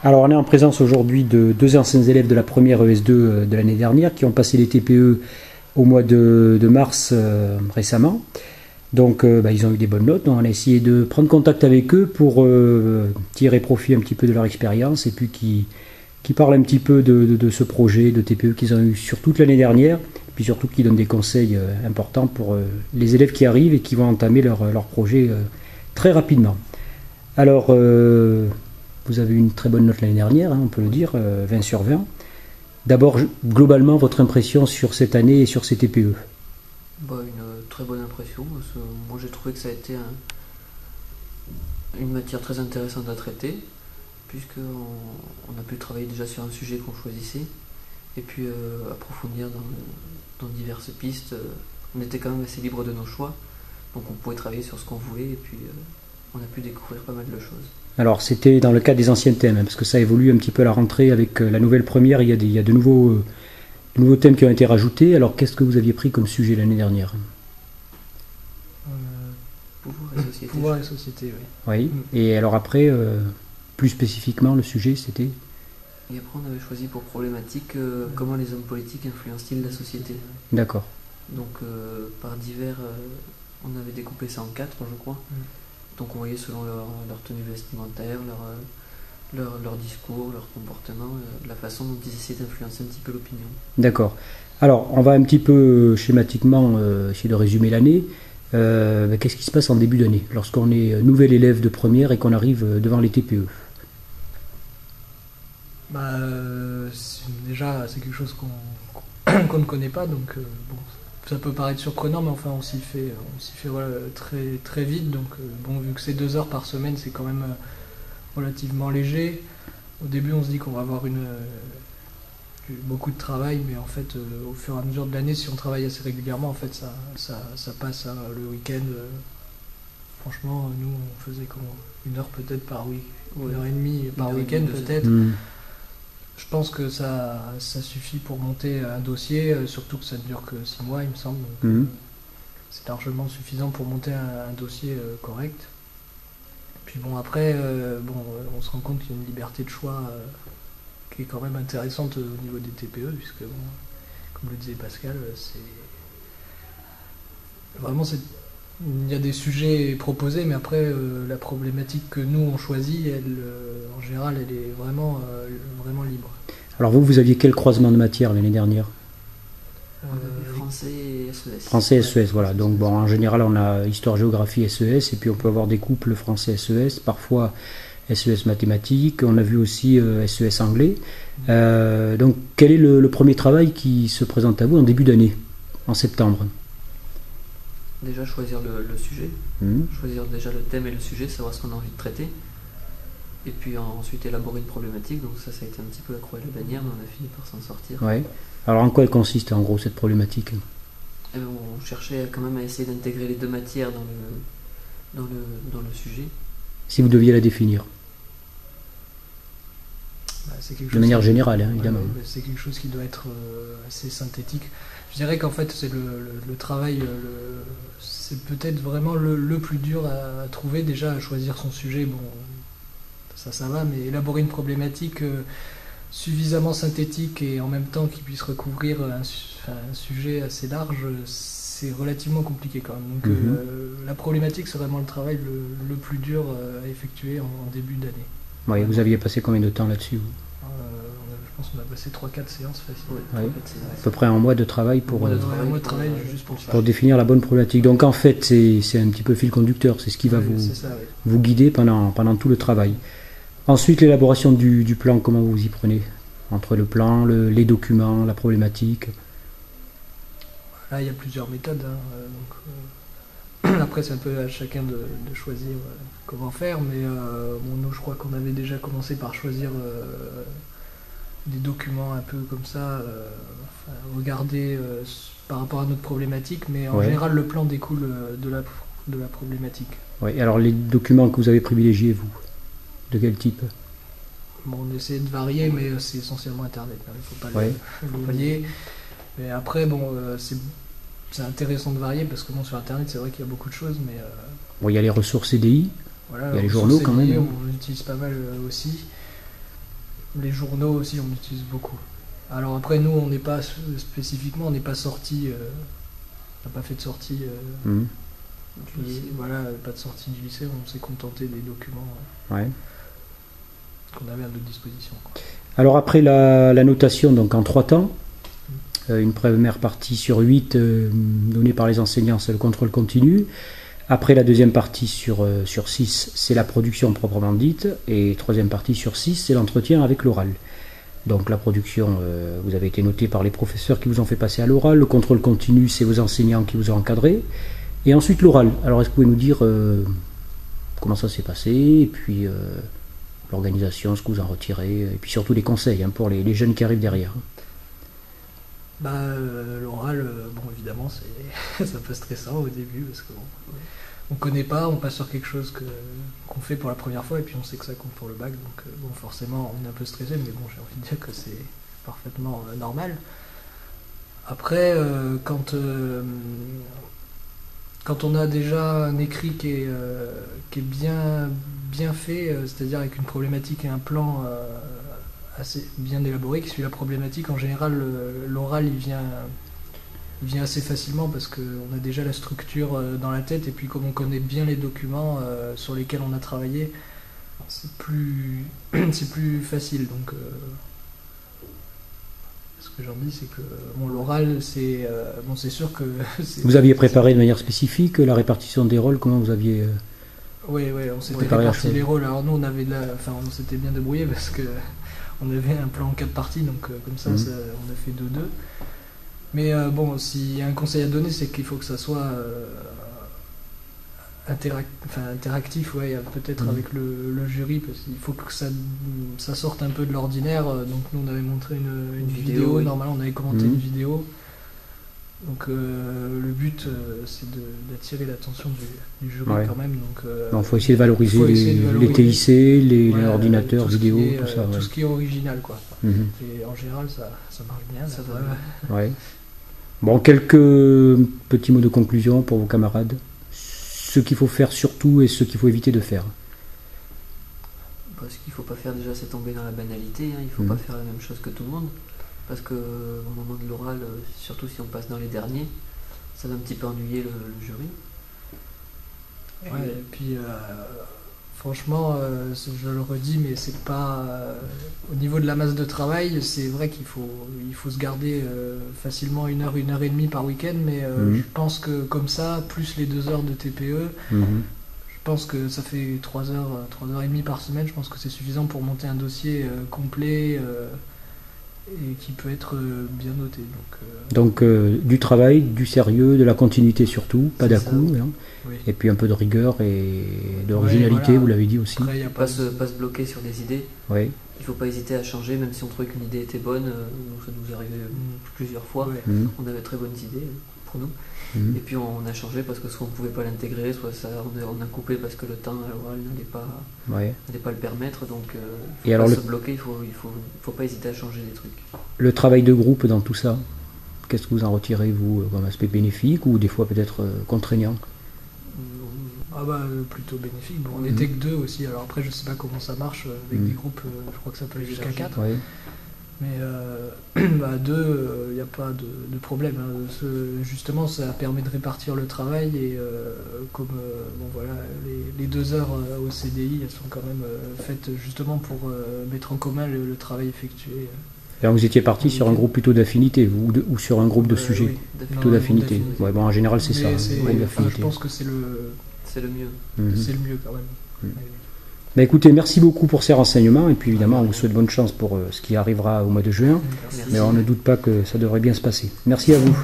Alors on est en présence aujourd'hui de deux anciens élèves de la première ES2 de l'année dernière qui ont passé les TPE au mois de mars récemment. Donc ils ont eu des bonnes notes, donc on a essayé de prendre contact avec eux pour tirer profit un petit peu de leur expérience et puis qui parlent un petit peu de ce projet de TPE qu'ils ont eu sur toute l'année dernière, et puis surtout qui donnent des conseils importants pour les élèves qui arrivent et qui vont entamer leur projet très rapidement. Alors vous avez eu une très bonne note l'année dernière, hein, on peut le dire, 20 sur 20. D'abord, globalement, votre impression sur cette année et sur ces TPE? Une très bonne impression, parce que moi j'ai trouvé que ça a été une matière très intéressante à traiter, puisqu'on a pu travailler déjà sur un sujet qu'on choisissait, et puis approfondir dans diverses pistes. On était quand même assez libre de nos choix, donc on pouvait travailler sur ce qu'on voulait, et puis on a pu découvrir pas mal de choses. Alors c'était dans le cadre des anciens thèmes, hein, parce que ça évolue un petit peu à la rentrée avec la nouvelle première, il y a de nouveaux thèmes qui ont été rajoutés. Alors qu'est-ce que vous aviez pris comme sujet l'année dernière? Pouvoir et société. Pouvoir et société, Oui. oui. Et alors après, plus spécifiquement, le sujet c'était? Et après on avait choisi pour problématique comment les hommes politiques influencent-ils la société. D'accord. Donc par divers, on avait découpé ça en 4 je crois. Donc on voyait selon leur tenue vestimentaire, leur discours, leur comportement, la façon dont ils essaient d'influencer un petit peu l'opinion. D'accord. Alors on va un petit peu schématiquement essayer de résumer l'année. Qu'est-ce qui se passe en début d'année, lorsqu'on est nouvel élève de première et qu'on arrive devant les TPE? Déjà c'est quelque chose qu'on ne connaît pas, donc ça peut paraître surprenant, mais enfin on s'y fait voilà, très, très vite. Donc vu que c'est 2 heures par semaine, c'est quand même relativement léger. Au début on se dit qu'on va avoir beaucoup de travail, mais en fait au fur et à mesure de l'année, si on travaille assez régulièrement, en fait ça passe, hein, le week-end. Franchement, nous on faisait comment, 1 heure peut-être par week, 1h30 par week-end peut-être. Je pense que ça suffit pour monter un dossier, surtout que ça ne dure que 6 mois, il me semble. C'est largement suffisant pour monter un dossier correct. Puis après, on se rend compte qu'il y a une liberté de choix qui est quand même intéressante au niveau des TPE, puisque, comme le disait Pascal, il y a des sujets proposés, mais après, la problématique que nous on choisit, en général, elle est vraiment libre. Alors vous aviez quel croisement de matière l'année dernière? On avait français et SES. Français et SES, voilà. Donc en général, on a histoire, géographie, SES, et puis on peut avoir des couples français-SES, parfois SES mathématiques. On a vu aussi SES anglais. Donc quel est le premier travail qui se présente à vous en début d'année, en septembre? Déjà choisir le sujet, choisir déjà le thème et le sujet, savoir ce qu'on a envie de traiter, et puis ensuite élaborer une problématique. Donc ça a été un petit peu la croix et la bannière, mais on a fini par s'en sortir. Ouais. Alors en quoi elle consiste en gros cette problématique? On cherchait quand même à essayer d'intégrer les 2 matières dans le sujet. Si vous deviez la définir de manière générale, hein, évidemment. C'est quelque chose qui doit être assez synthétique. Je dirais qu'en fait c'est le travail, c'est peut-être vraiment le plus dur à trouver. Déjà à choisir son sujet, ça va, mais élaborer une problématique suffisamment synthétique et en même temps qui puisse recouvrir un sujet assez large, c'est relativement compliqué quand même. Donc la problématique, c'est vraiment le travail le plus dur à effectuer en début d'année. Ouais, vous aviez passé combien de temps là-dessus? Je pense qu'on a passé 3-4 séances faciles. Ouais. À peu près 1 mois de travail pour juste pour définir la bonne problématique. Donc en fait, c'est un petit peu fil conducteur, c'est ce qui va vous guider pendant tout le travail. Ensuite, l'élaboration du plan, comment vous y prenez? Entre le plan, les documents, la problématique? Là, il y a plusieurs méthodes. Après, c'est un peu à chacun de choisir comment faire. Mais nous, je crois qu'on avait déjà commencé par choisir des documents un peu comme ça, regarder par rapport à notre problématique. Mais en général, le plan découle de la problématique. Oui. Alors, les documents que vous avez privilégiés, vous? De quel type? On essaie de varier, mais c'est essentiellement Internet. Il ne faut pas l'oublier. Mais après, c'est intéressant de varier parce que sur Internet, c'est vrai qu'il y a beaucoup de choses. Mais il y a les ressources CDI, il y a les journaux quand même. On utilise pas mal aussi. Les journaux aussi, on utilise beaucoup. Alors après, nous, on n'est pas spécifiquement, on n'est pas sorti, on n'a pas fait de sortie, voilà, pas de sortie du lycée, on s'est contenté des documents qu'on avait à notre disposition. Alors après la notation, donc en 3 temps, une première partie sur 8 donnée par les enseignants, c'est le contrôle continu. Après la deuxième partie sur 6, c'est la production proprement dite. Et troisième partie sur 6, c'est l'entretien avec l'oral. Donc la production, vous avez été noté par les professeurs qui vous ont fait passer à l'oral. Le contrôle continu, c'est vos enseignants qui vous ont encadré. Et ensuite l'oral. Alors est-ce que vous pouvez nous dire comment ça s'est passé, et puis l'organisation, ce que vous en retirez, et puis surtout les conseils pour les jeunes qui arrivent derrière. L'oral, bon évidemment c'est un peu stressant au début parce qu'on on connaît pas, on passe sur quelque chose qu'on fait pour la première fois et puis on sait que ça compte pour le bac, donc bon forcément on est un peu stressé, mais bon j'ai envie de dire que c'est parfaitement normal. Après quand on a déjà un écrit qui est bien fait, c'est-à-dire avec une problématique et un plan assez bien élaboré qui suit la problématique, en général l'oral il vient assez facilement parce qu'on a déjà la structure dans la tête, et puis comme on connaît bien les documents sur lesquels on a travaillé, c'est plus facile. Donc ce que j'en dis, c'est que l'oral c'est sûr que vous aviez préparé de manière spécifique la répartition des rôles, comment vous aviez oui, on s'était réparti les rôles. Alors nous on on s'était bien débrouillé parce que on avait un plan en 4 parties, donc comme ça, on a fait 2-2. Mais bon, s'il y a un conseil à donner, c'est qu'il faut que ça soit interactif, peut-être avec le jury, parce qu'il faut que ça sorte un peu de l'ordinaire. Donc nous, on avait montré une vidéo, normalement on avait commenté une vidéo. Donc le but, c'est d'attirer l'attention du jury quand même. Donc il faut essayer de valoriser les TIC, les ordinateurs, vidéo, tout ça. Tout ce qui est original, quoi. Et en général, ça marche bien. Ça va. Bon, quelques petits mots de conclusion pour vos camarades. Ce qu'il faut faire surtout et ce qu'il faut éviter de faire. Ce qu'il ne faut pas faire déjà, c'est tomber dans la banalité. Il ne faut pas faire la même chose que tout le monde. Parce qu'au moment de l'oral, surtout si on passe dans les derniers, ça va un petit peu ennuyer le jury. Et puis franchement, je le redis, mais c'est pas au niveau de la masse de travail, c'est vrai qu'il faut se garder facilement 1 heure, 1 heure et demie par week-end, mais je pense que comme ça, plus les 2 heures de TPE, je pense que ça fait 3 heures et demie par semaine, je pense que c'est suffisant pour monter un dossier complet et qui peut être bien noté. Donc du travail, du sérieux, de la continuité surtout, pas d'à-coup, et puis un peu de rigueur et d'originalité, vous l'avez dit aussi. Après, pas se bloquer sur des idées. Il ne faut pas hésiter à changer, même si on trouvait qu'une idée était bonne. Ça nous est arrivé plusieurs fois. On avait très bonnes idées pour nous. Et puis on a changé parce que soit on ne pouvait pas l'intégrer, soit on a coupé parce que le temps à l'oral n'allait pas le permettre. Donc il ne faut pas se bloquer, il faut pas hésiter à changer des trucs. Le travail de groupe dans tout ça, qu'est-ce que vous en retirez, vous, comme aspect bénéfique ou des fois peut-être contraignant? Plutôt bénéfique. Bon, on n'était que 2 aussi, alors après je sais pas comment ça marche avec des groupes, je crois que ça peut aller jusqu'à 4. Mais 2, il n'y a pas de problème. Justement, ça permet de répartir le travail et les 2 heures au CDI, elles sont quand même faites justement pour mettre en commun le travail effectué. Alors vous étiez parti sur un groupe plutôt d'affinité ou sur un groupe de sujets plutôt d'affinité. En général c'est ça. Je pense que c'est le mieux. C'est le mieux quand même. Écoutez, merci beaucoup pour ces renseignements, et puis évidemment on vous souhaite bonne chance pour ce qui arrivera au mois de juin. Merci. Mais on ne doute pas que ça devrait bien se passer. Merci à vous.